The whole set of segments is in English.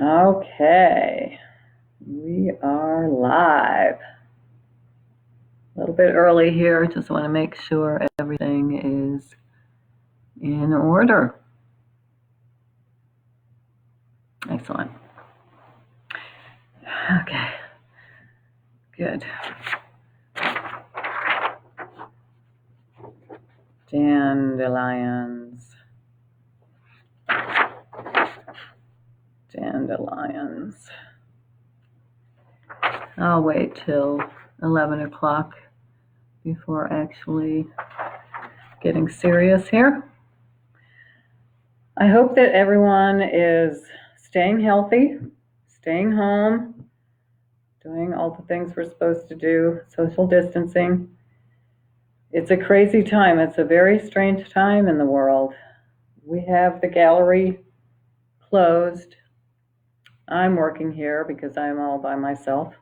Okay, we are live. A little bit early here, just want to make sure everything is in order. Excellent. Okay, good. Dandelions. Dandelions. I'll wait till 11 o'clock before actually getting serious here. I hope that everyone is staying healthy, staying home, doing all the things we're supposed to do, social distancing. It's a crazy time. It's a very strange time in the world. We have the gallery closed. I'm working here because I'm all by myself,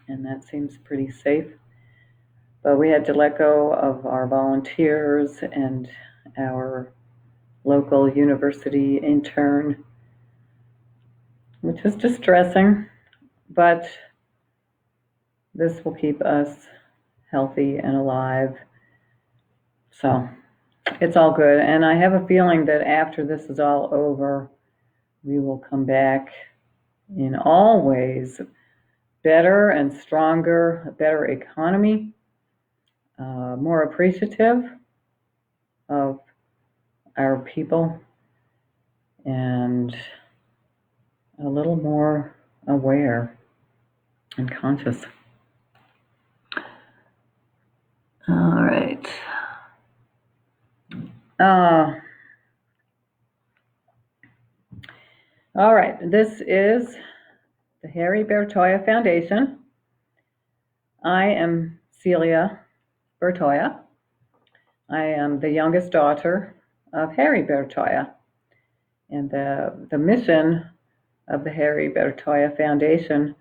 and that seems pretty safe. But we had to let go of our volunteers and our local university intern, which is distressing, but this will keep us healthy and alive. So it's all good. And I have a feeling that after this is all over, we will come back in all ways better and stronger, a better economy, more appreciative of our people, and a little more aware and conscious. All right. All right, this is the Harry Bertoia Foundation. I am Celia Bertoia. I am the youngest daughter of Harry Bertoia. And the mission of the Harry Bertoia Foundation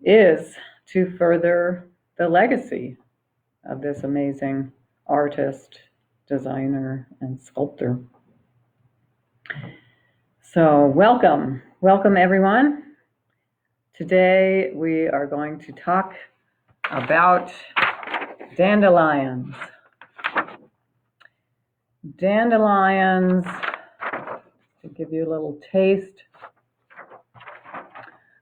is to further the legacy of this amazing artist, designer, and sculptor. So welcome everyone. Today we are going to talk about dandelions. Dandelions, to give you a little taste.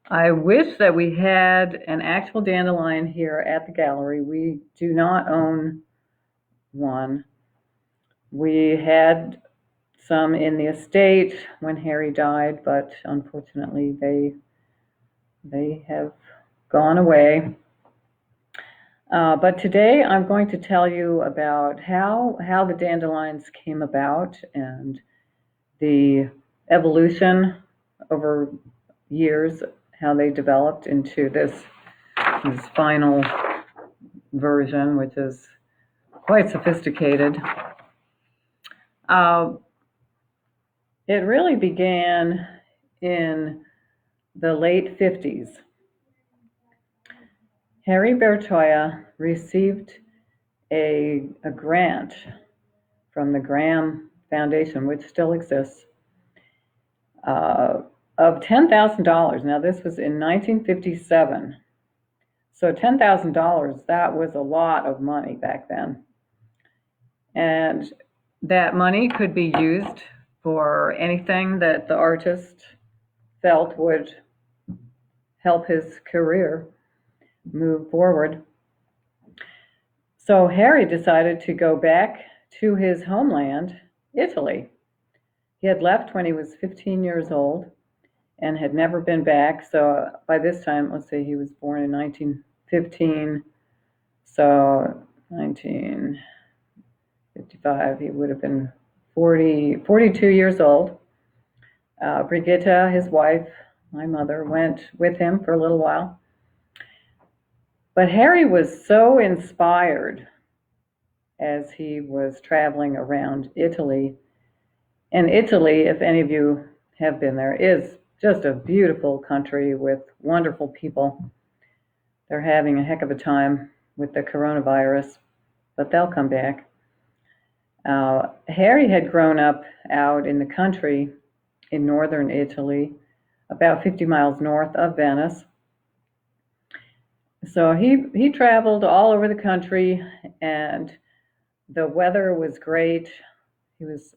I wish that we had an actual dandelion here at the gallery. We do not own one. We had some in the estate when Harry died, but unfortunately they have gone away. But today I'm going to tell you about how the dandelions came about and the evolution over years, how they developed into this final version, which is quite sophisticated. It really began in the late 50s. Harry Bertoia received a grant from the Graham Foundation, which still exists, of $10,000. Now, this was in 1957. So $10,000, that was a lot of money back then. And that money could be used for anything that the artist felt would help his career move forward. So Harry decided to go back to his homeland, Italy. He had left when he was 15 years old and had never been back. So by this time, let's say he was born in 1915. So 1955, he would have been 42 years old. Brigitta, his wife, my mother, went with him for a little while. But Harry was so inspired as he was traveling around Italy. And Italy, if any of you have been there, is just a beautiful country with wonderful people. They're having a heck of a time with the coronavirus, but they'll come back. Harry had grown up out in the country in northern Italy, about 50 miles north of Venice. So he traveled all over the country, and the weather was great. He was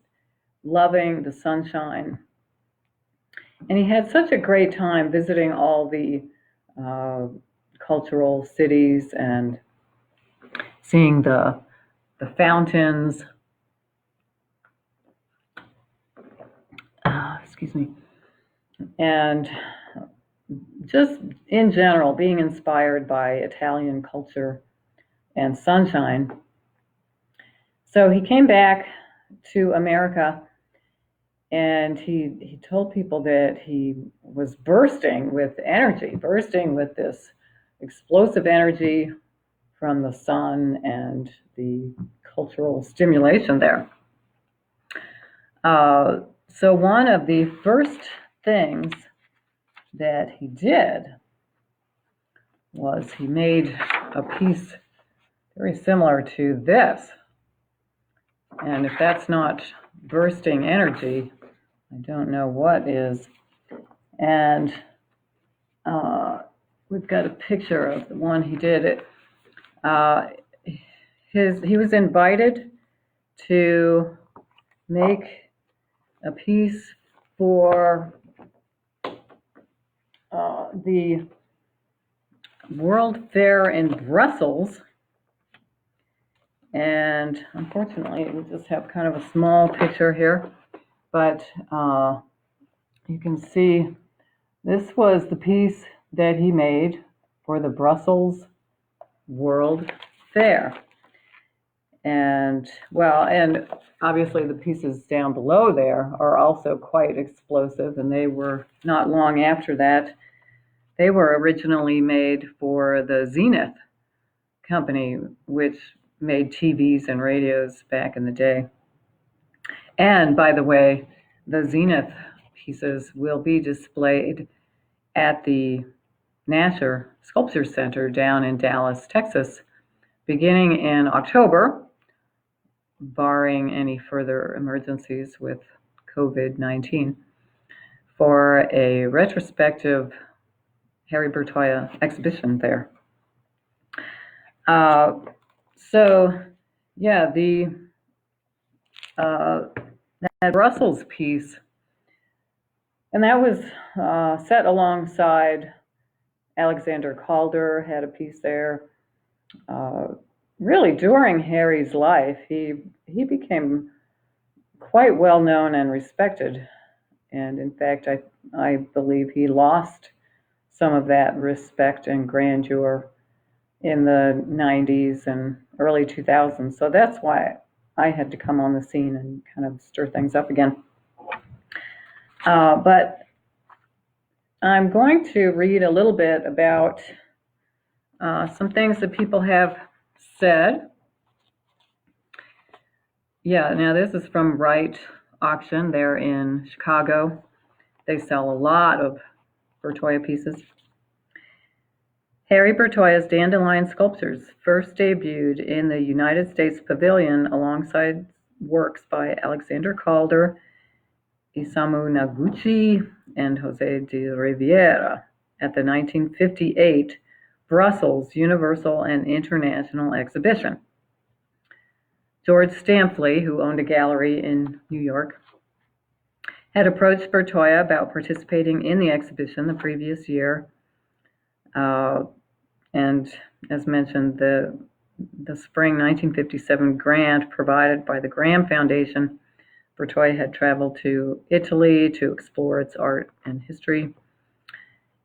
loving the sunshine. And he had such a great time visiting all the uh, cultural cities and seeing the fountains. Excuse me. And just in general, being inspired by Italian culture and sunshine. So he came back to America, and he told people that he was bursting with energy, bursting with this explosive energy from the sun and the cultural stimulation there. So one of the first things that he did was he made a piece very similar to this. And if that's not bursting energy, I don't know what is. And we've got a picture of the one he did. He was invited to make a piece for the World Fair in Brussels. And unfortunately, we just have kind of a small picture here, but you can see this was the piece that he made for the Brussels World Fair. And well, and obviously the pieces down below there are also quite explosive, and they were not long after that. They were originally made for the Zenith company, which made TVs and radios back in the day. And by the way, the Zenith pieces will be displayed at the Nasher Sculpture Center down in Dallas, Texas, beginning in October, barring any further emergencies with COVID-19, for a retrospective Harry Bertoia exhibition there. So, yeah, that Brussels piece, and that was set alongside Alexander Calder, had a piece there. Really, during Harry's life, he became quite well known and respected, and in fact, I believe he lost some of that respect and grandeur in the 90s and early 2000s. So that's why I had to come on the scene and kind of stir things up again. But I'm going to read a little bit about some things that people have said. Yeah, now this is from Wright Auction. They're in Chicago. They sell a lot of Bertoia pieces. Harry Bertoia's Dandelion sculptures first debuted in the United States Pavilion alongside works by Alexander Calder, Isamu Noguchi, and Jose de Riviera at the 1958 Brussels Universal and International Exhibition. George Stampley, who owned a gallery in New York, had approached Bertoia about participating in the exhibition the previous year. And as mentioned, the spring 1957 grant provided by the Graham Foundation, Bertoia had traveled to Italy to explore its art and history.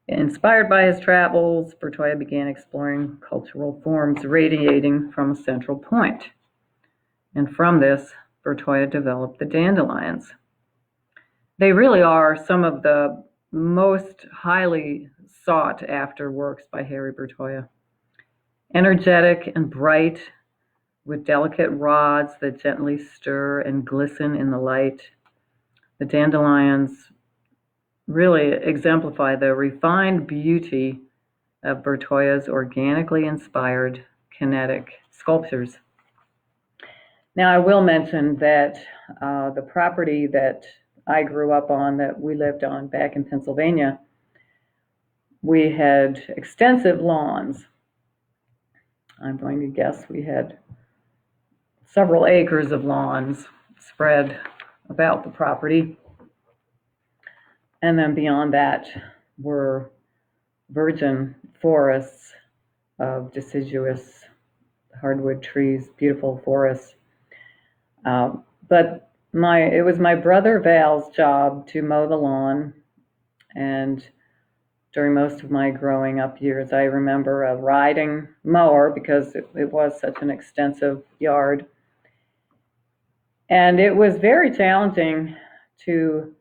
Inspired by his travels, Bertoia began exploring cultural forms radiating from a central point. And from this, Bertoia developed the dandelions. They really are some of the most highly sought after works by Harry Bertoia. Energetic and bright, with delicate rods that gently stir and glisten in the light, the dandelions really exemplify the refined beauty of Bertoia's organically inspired kinetic sculptures. Now, I will mention that the property that I grew up on, that we lived on back in Pennsylvania, we had extensive lawns. I'm going to guess we had several acres of lawns spread about the property. And then beyond that were virgin forests of deciduous hardwood trees, beautiful forests. But it was my brother Val's job to mow the lawn, and during most of my growing up years, I remember a riding mower because it was such an extensive yard. And it was very challenging to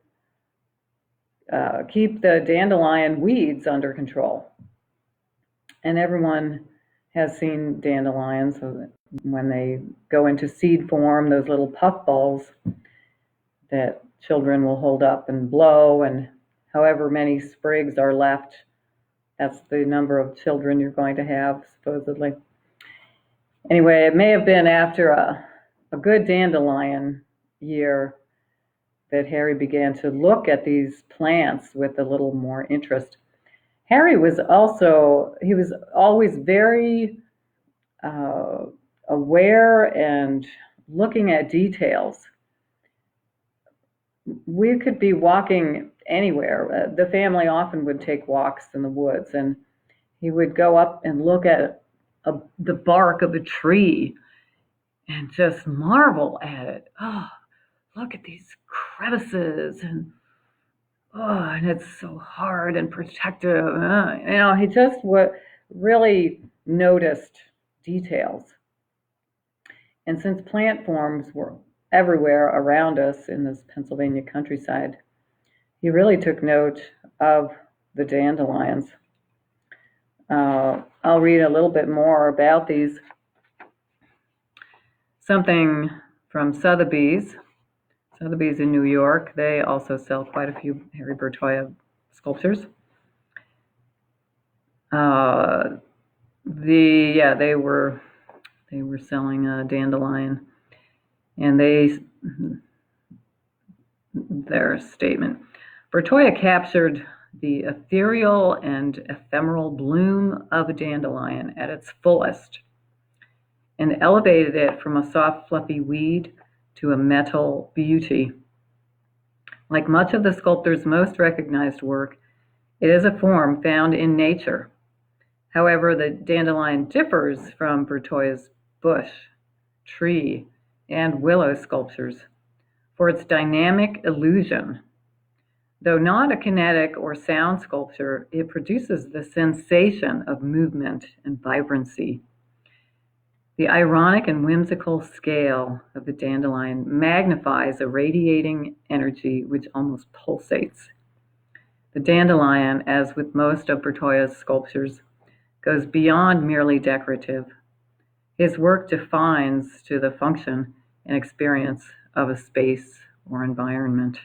keep the dandelion weeds under control. And everyone has seen dandelions when they go into seed form, those little puff balls that children will hold up and blow, and however many sprigs are left, that's the number of children you're going to have, supposedly. Anyway, it may have been after a good dandelion year that Harry began to look at these plants with a little more interest. Harry was always very aware and looking at details. We could be walking anywhere. The family often would take walks in the woods, and he would go up and look at the bark of a tree and just marvel at it. Oh, look at these crevices, and it's so hard and protective. He just really noticed details. And since plant forms were everywhere around us in this Pennsylvania countryside, he really took note of the dandelions. I'll read a little bit more about these. Something from Sotheby's in New York. They also sell quite a few Harry Bertoia sculptures. They were selling a dandelion, and their statement: Bertoia captured the ethereal and ephemeral bloom of a dandelion at its fullest, and elevated it from a soft, fluffy weed to a metal beauty. Like much of the sculptor's most recognized work, it is a form found in nature. However, the dandelion differs from Bertoia's bush, tree, and willow sculptures for its dynamic illusion. Though not a kinetic or sound sculpture, it produces the sensation of movement and vibrancy. The ironic and whimsical scale of the dandelion magnifies a radiating energy which almost pulsates. The dandelion, as with most of Bertoia's sculptures, goes beyond merely decorative. His work defines to the function and experience of a space or environment.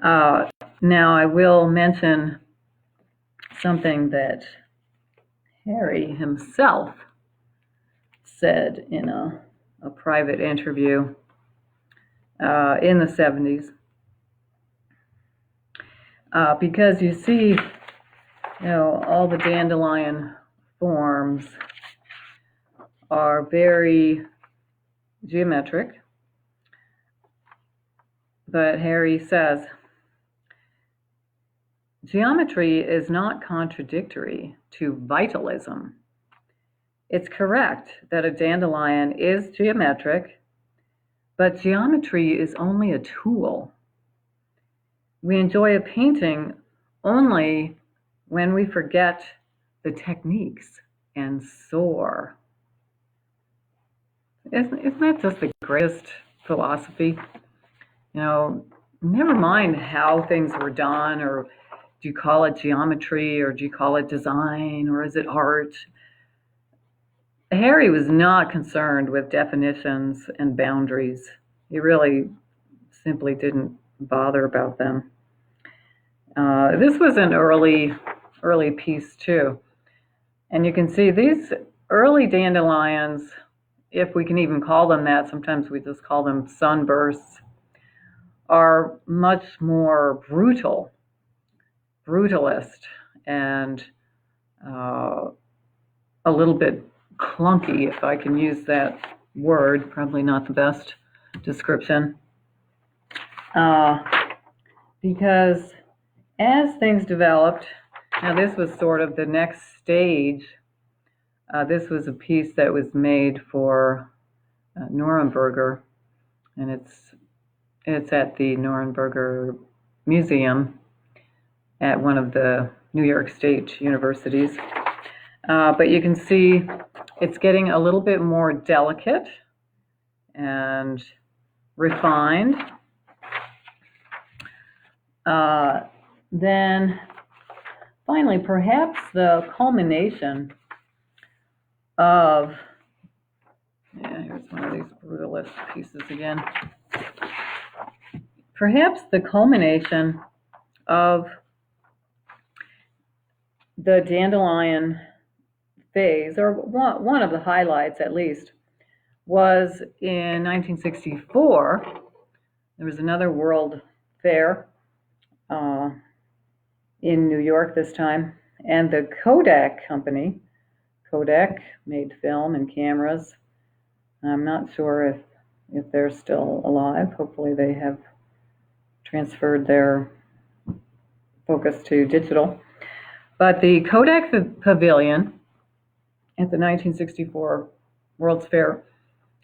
Now I will mention something that Harry himself said in a private interview in the 70s. Because you see, all the dandelion forms are very geometric. But Harry says, geometry is not contradictory to vitalism. It's correct that a dandelion is geometric, but geometry is only a tool. We enjoy a painting only when we forget the techniques and soar. Isn't that just the greatest philosophy? Never mind how things were done, or do you call it geometry, or do you call it design, or is it art? Harry was not concerned with definitions and boundaries. He really simply didn't bother about them. This was an early piece too. And you can see these early dandelions, if we can even call them that, sometimes we just call them sunbursts, are much more brutalist, and a little bit clunky, if I can use that word. Probably not the best description. Because as things developed, now this was sort of the next stage. This was a piece that was made for Nuremberger, and it's at the Nuremberger Museum at one of the New York State universities. But you can see it's getting a little bit more delicate and refined. Then finally, perhaps the culmination of, here's one of these brutalist pieces again. Perhaps the culmination of the dandelion phase, or one of the highlights at least, was in 1964. There was another World Fair in New York this time, and the Kodak company, Kodak made film and cameras. I'm not sure if they're still alive. Hopefully they have transferred their focus to digital. But the Kodak Pavilion at the 1964 World's Fair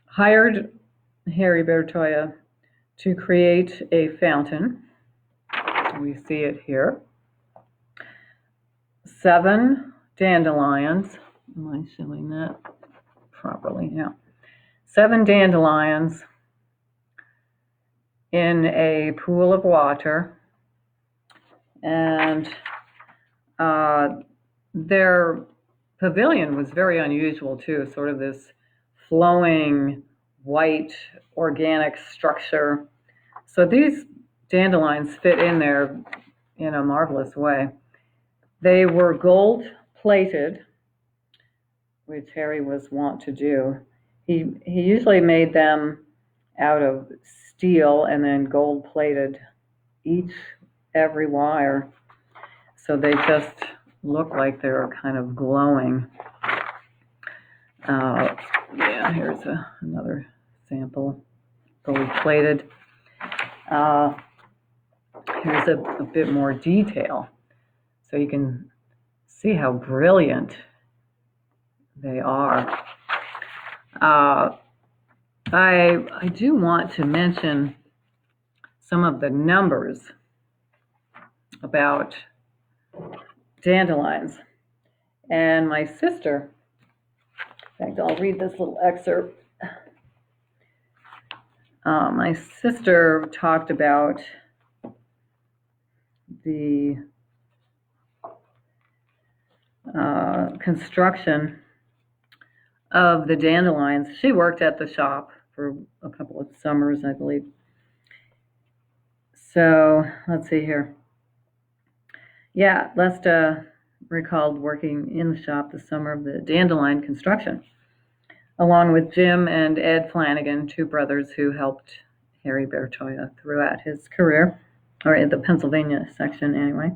hired Harry Bertoia to create a fountain. We see it here. 7 dandelions. Am I showing that properly? Yeah. 7 dandelions in a pool of water. And their pavilion was very unusual too, sort of this flowing white organic structure. So these dandelions fit in there in a marvelous way. They were gold plated, which Harry was wont to do. He usually made them out of steel and then gold plated every wire, so they just look like they're kind of glowing. Yeah, here's another sample, gold plated. Here's a bit more detail, so you can see how brilliant they are. I do want to mention some of the numbers about dandelions. And my sister, in fact, I'll read this little excerpt. My sister talked about the construction of the dandelions. She worked at the shop for a couple of summers, I believe. So let's see here. Yeah, Lesta recalled working in the shop the summer of the dandelion construction, along with Jim and Ed Flanagan, 2 brothers who helped Harry Bertoia throughout his career, or in the Pennsylvania section anyway.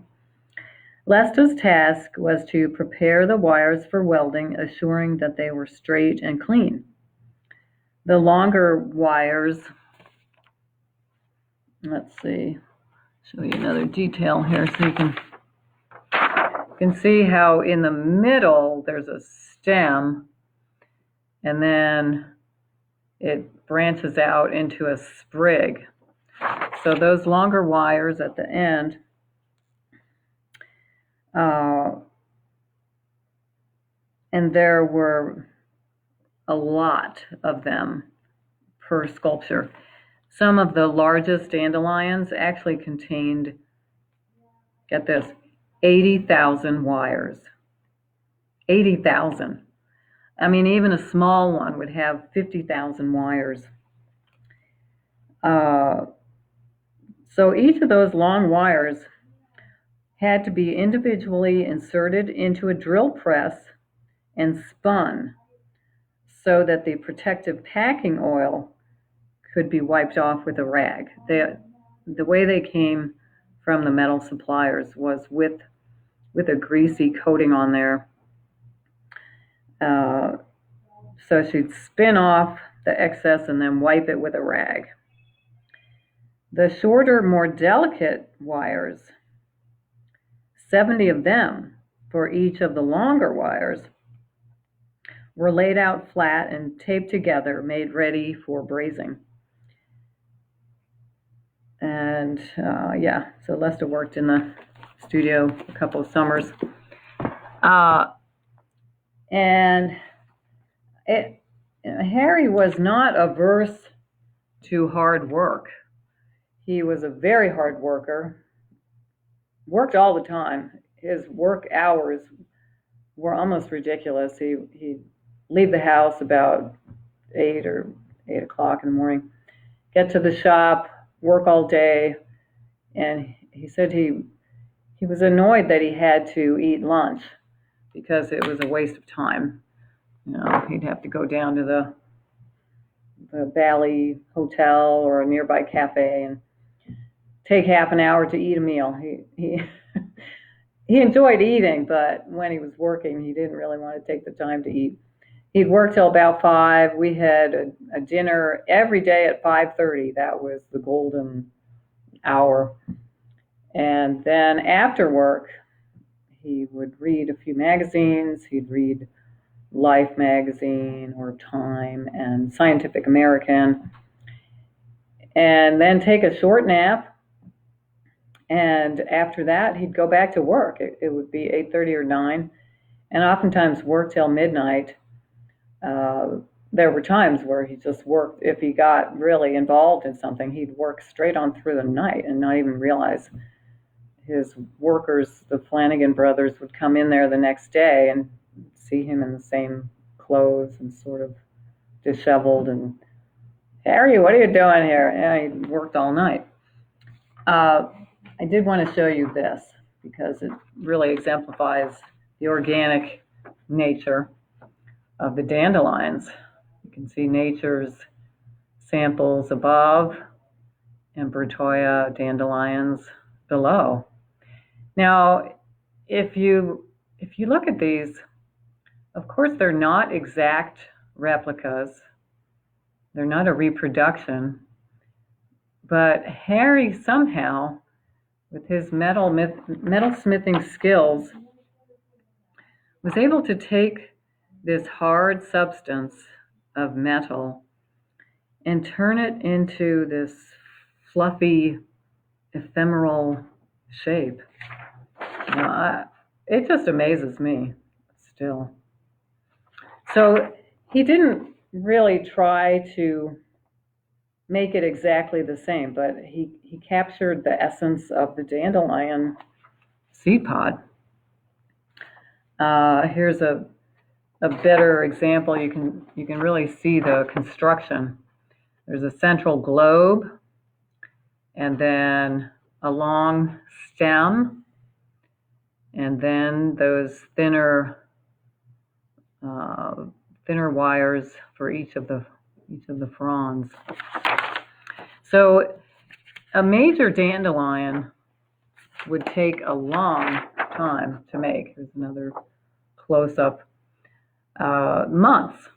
Lesta's task was to prepare the wires for welding, assuring that they were straight and clean. The longer wires, let's see, show you another detail here so you can see how in the middle there's a stem, and then it branches out into a sprig. So those longer wires at the end, and there were a lot of them per sculpture. Some of the largest dandelions actually contained, get this, 80,000 wires. 80,000. I mean, even a small one would have 50,000 wires. So each of those long wires had to be individually inserted into a drill press and spun so that the protective packing oil could be wiped off with a rag. the way they came from the metal suppliers was with a greasy coating on there. Uh, so she'd spin off the excess and then wipe it with a rag. The shorter, more delicate wires, 70 of them for each of the longer wires, were laid out flat and taped together, made ready for brazing. And yeah, so Lester worked in the studio a couple of summers. And Harry was not averse to hard work. He was a very hard worker, worked all the time. His work hours were almost ridiculous. He'd leave the house about 8 or 8 o'clock in the morning, get to the shop, work all day, and he said he was annoyed that he had to eat lunch because it was a waste of time. You know, he'd have to go down to the Valley Hotel or a nearby cafe and take half an hour to eat a meal. He he enjoyed eating, but when he was working, he didn't really want to take the time to eat. He'd work till about 5. We had a dinner every day at 5:30. That was the golden hour. And then after work, he would read a few magazines. He'd read Life magazine or Time and Scientific American, and then take a short nap. And after that, he'd go back to work. It would be 8:30 or 9, and oftentimes work till midnight. There were times where he just worked. If he got really involved in something, he'd work straight on through the night and not even realize. His workers, the Flanagan brothers, would come in there the next day and see him in the same clothes and sort of disheveled. And, Harry, what are you doing here? And he worked all night. I did want to show you this because it really exemplifies the organic nature of the dandelions. You can see nature's samples above and Bertoia dandelions below. Now, if you look at these, of course, they're not exact replicas. They're not a reproduction. But Harry somehow, with his metalsmithing skills, was able to take this hard substance of metal and turn it into this fluffy, ephemeral shape. It just amazes me still. So he didn't really try to make it exactly the same, but he captured the essence of the dandelion seed pod. Here's a better example. You can really see the construction. There's a central globe, and then a long stem, and then those thinner wires for each of the fronds. So a major dandelion would take a long time to make. Here's another close-up. Months,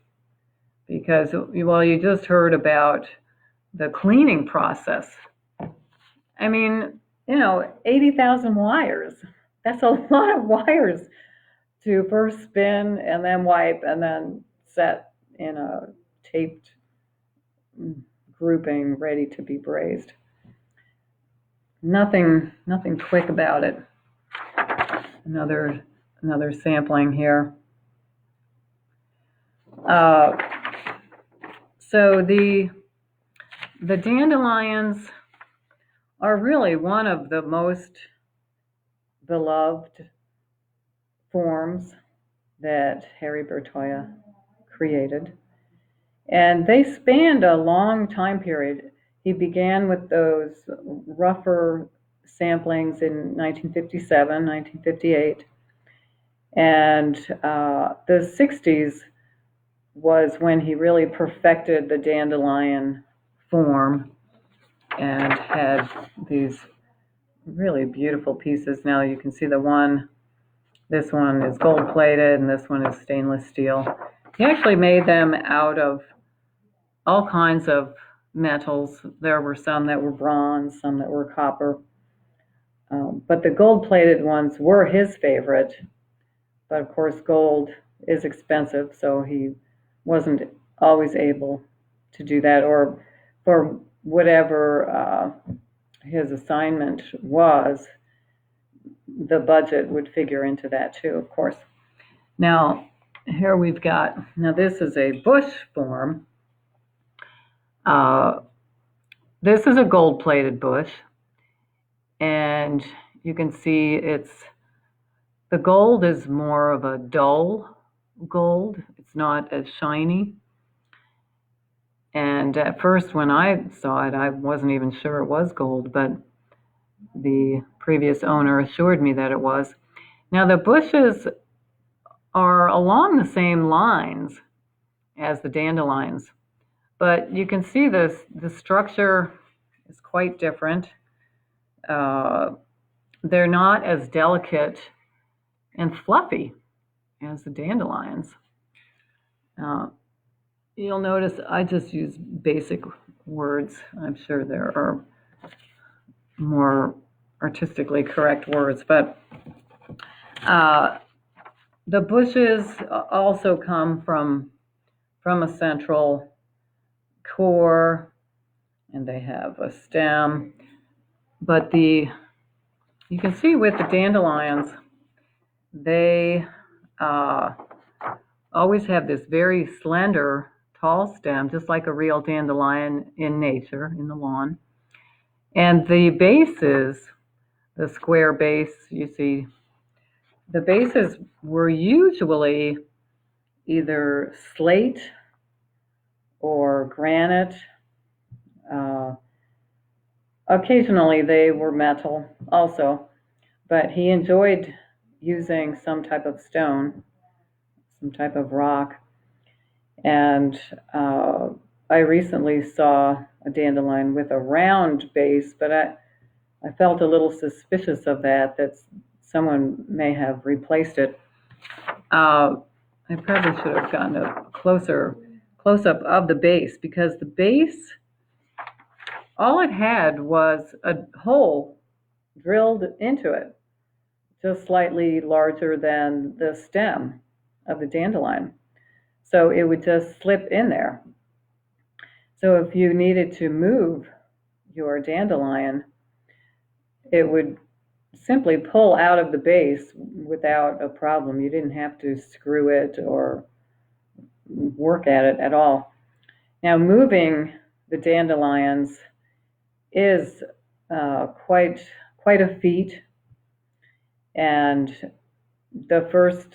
because you just heard about the cleaning process. I mean, 80,000 wires. That's a lot of wires to first spin and then wipe and then set in a taped grouping ready to be brazed. Nothing quick about it. Another sampling here. So the dandelions are really one of the most beloved forms that Harry Bertoia created. And they spanned a long time period. He began with those rougher samplings in 1957, 1958. And the 60s was when he really perfected the dandelion form. and had these really beautiful pieces. Now you can see this one is gold plated and this one is stainless steel. He actually made them out of all kinds of metals. There were some that were bronze, some that were copper. But the gold-plated ones were his favorite. But of course, gold is expensive, so he wasn't always able to do that, or for whatever his assignment was, the budget would figure into that too, of course. Now, here we've got, now this is a bush form. This is a gold-plated bush, and you can see the gold is more of a dull gold. It's not as shiny. And at first when I saw it, I wasn't even sure it was gold, but the previous owner assured me that it was. Now the bushes are along the same lines as the dandelions, but you can see the structure is quite different. They're not as delicate and fluffy as the dandelions. You'll notice I just use basic words. I'm sure there are more artistically correct words, but the bushes also come from a central core, and they have a stem. But you can see with the dandelions, they always have this very slender, tall stem, just like a real dandelion in nature, in the lawn. And the bases, the square base, you see, the bases were usually either slate or granite. Occasionally they were metal also, but he enjoyed using some type of stone, some type of rock. And I recently saw a dandelion with a round base, but I felt a little suspicious of that someone may have replaced it. I probably should have gotten a close-up of the base, because the base, all it had was a hole drilled into it, just slightly larger than the stem of the dandelion. So it would just slip in there. So if you needed to move your dandelion, it would simply pull out of the base without a problem. You didn't have to screw it or work at it at all. Now, moving the dandelions is quite a feat, and the first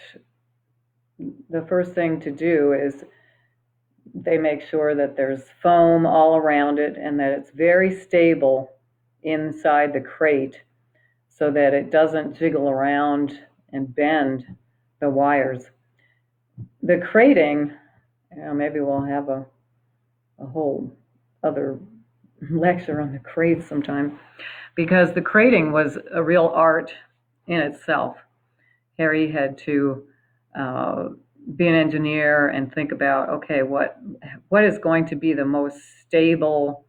thing to do is they make sure that there's foam all around it and that it's very stable inside the crate, so that it doesn't jiggle around and bend the wires. The crating, maybe we'll have a whole other lecture on the crates sometime, because the crating was a real art in itself. Harry had to be an engineer and think about, okay, what is going to be the most stable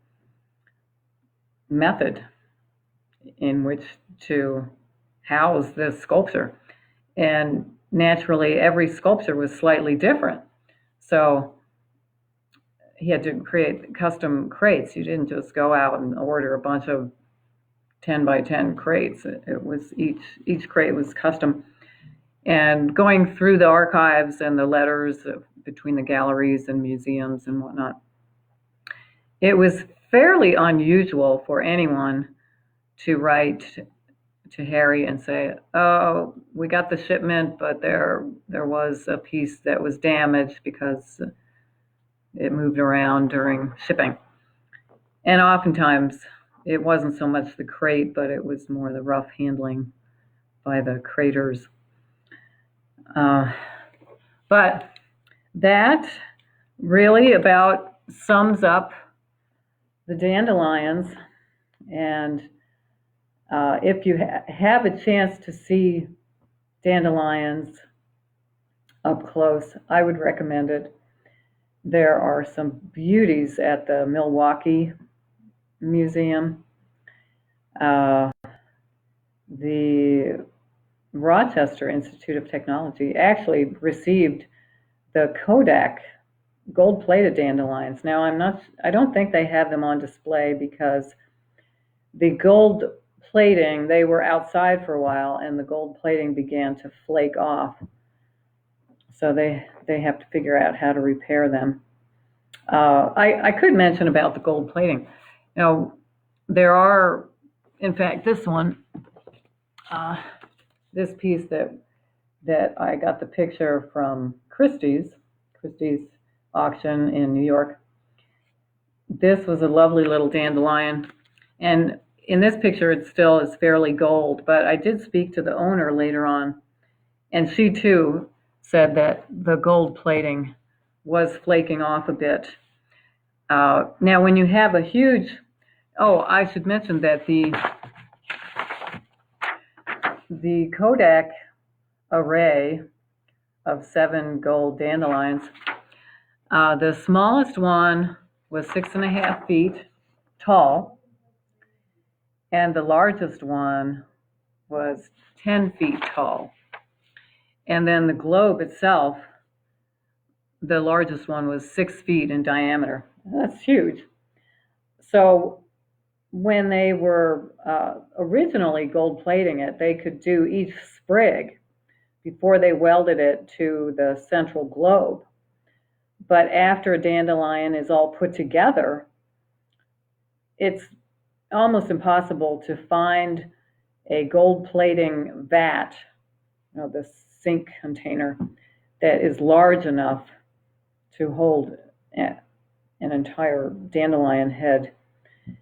method in which to house this sculpture. And naturally, every sculpture was slightly different. So he had to create custom crates. You didn't just go out and order a bunch of 10 by 10 crates. It was each crate was custom. And going through the archives and the letters between the galleries and museums and whatnot, it was fairly unusual for anyone to write to Harry and say, oh, we got the shipment, but there was a piece that was damaged because it moved around during shipping. And oftentimes it wasn't so much the crate, but it was more the rough handling by the craters. But that really about sums up the dandelions. And if you have a chance to see dandelions up close, I would recommend it. There are some beauties at the Milwaukee Museum. Uh, the Rochester Institute of Technology actually received the Kodak gold-plated dandelions. Now I don't think they have them on display because the gold plating, they were outside for a while and the gold plating began to flake off. So they have to figure out how to repair them. I could mention about the gold plating. Now, there are, in fact, this one, this piece that I got the picture from Christie's auction in New York. This was a lovely little dandelion, and in this picture it still is fairly gold, but I did speak to the owner later on, and she too said that the gold plating was flaking off a bit. Now, when you have a huge, I should mention that the Kodak array of 7 gold dandelions, the smallest one was 6.5 feet tall, and the largest one was 10 feet tall. And then the globe itself, the largest one was 6 feet in diameter. That's huge. So when they were originally gold plating it, they could do each sprig before they welded it to the central globe. But after a dandelion is all put together, it's almost impossible to find a gold plating vat, the sink container, that is large enough to hold an entire dandelion head.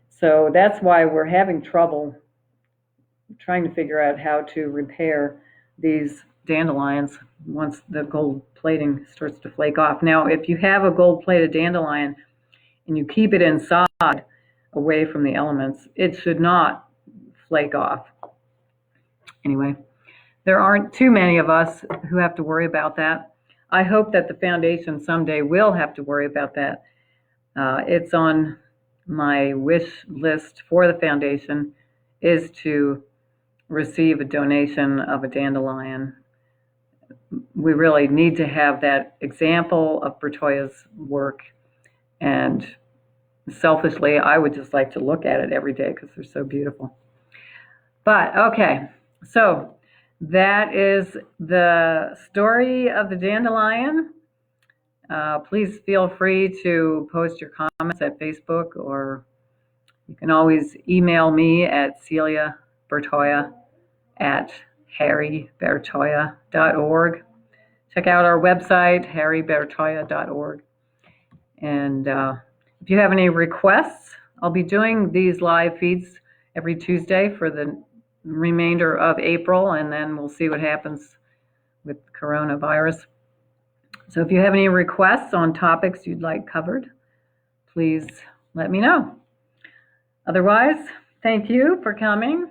So that's why we're having trouble trying to figure out how to repair these dandelions once the gold plating starts to flake off. Now, if you have a gold plated dandelion and you keep it inside away from the elements, it should not flake off. Anyway, there aren't too many of us who have to worry about that. I hope that the foundation someday will have to worry about that. It's on my wish list for the foundation is to receive a donation of a dandelion. We really need to have that example of Bertoia's work, and selfishly, I would just like to look at it every day because they're so beautiful. But okay, so that is the story of the dandelion. Please feel free to post your comments at Facebook, or you can always email me at Celia Bertoia at harrybertoia.org. Check out our website, harrybertoia.org. And if you have any requests, I'll be doing these live feeds every Tuesday for the remainder of April, and then we'll see what happens with coronavirus. So if you have any requests on topics you'd like covered, please let me know. Otherwise, thank you for coming.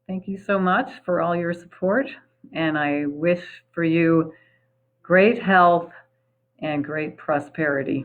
Thank you so much for all your support, and I wish for you great health and great prosperity.